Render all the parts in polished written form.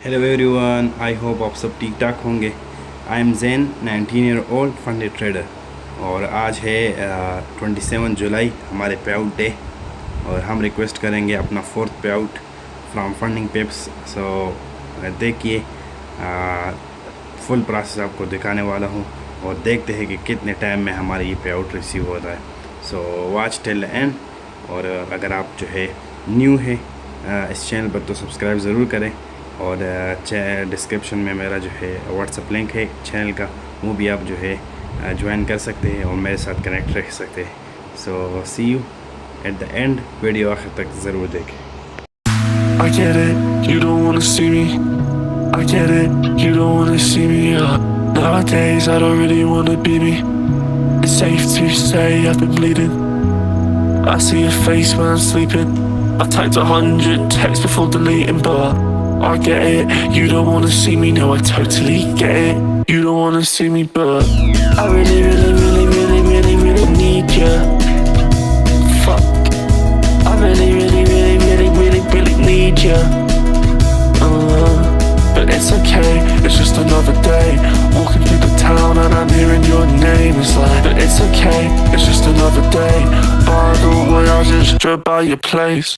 Hello everyone, I hope आप सब ठीक ठाक होंगे। I am Jain, 19 year old funded trader. और आज है 27 जुलाई, हमारे पेआउट डे। और हम रिक्वेस्ट करेंगे अपना fourth payout from funding pips. So देखिए, फुल प्रोसेस आपको दिखाने वाला हूँ और देखते हैं कि कितने टाइम में हमारा ये पेआउट रिसीव होता है। So watch till the end. और अगर आप जो है न्यू है इस चैनल पर तो सब्सक्राइब ज़रूर करें। और डिस्क्रिप्शन में मेरा जो है व्हाट्सअप लिंक है चैनल का, वो भी आप जो है ज्वाइन कर सकते हैं और मेरे साथ कनेक्ट रह सकते हैं। So see you at the end. Video आखिर तक ज़रूर देखें। I get it, you don't wanna see me. I get it, you don't wanna see me. Nowadays I don't really wanna be me. It's safe to say I've been bleeding. I see your face when I'm sleeping. I typed 100 texts before deleting, but I get it, you don't wanna see me. No, I totally get it, you don't wanna see me, but I really, really, really, really, really, really need you. Fuck, I really, really, really, really, really, really need you. But it's okay, it's just another day. Walking through the town and I'm hearing your name. It's like, but it's okay, it's just another day. By the way, I just drove by your place.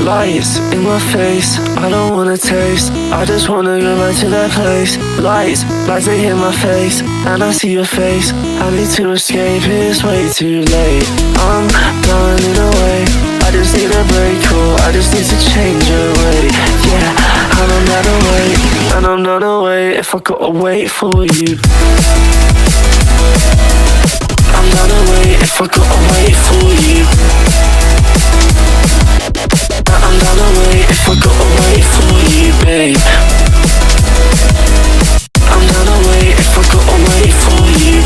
Lights in my face, I don't wanna taste. I just wanna go back to that place. Lights they hit my face, and I see your face. I need to escape, it's way too late. I'm running away, I just need a break, oh, I just need to change your way. Yeah, and I'm not away, and I'm not away if I gotta wait for you. I'm not away if I gotta wait for you. I'm not away if I gotta wait for you, babe. I'm not away if I gotta wait for you.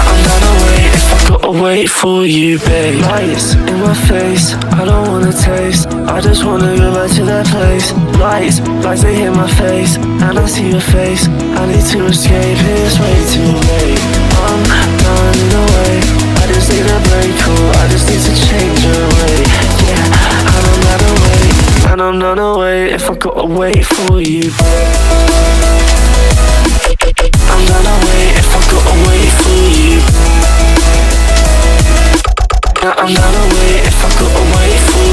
I'm not away if I gotta wait for you, babe. Lights in my face, I don't wanna taste. I just wanna go back to that place. Lights they hit my face, and I see your face. I need to escape, it's way too late. I'm running away, I just need a break, oh, I just need to change your way. Yeah, and I'm not away, and I'm not away if I gotta wait for you. I'm not away if I gotta wait for you. I'm not away if I gotta wait for you.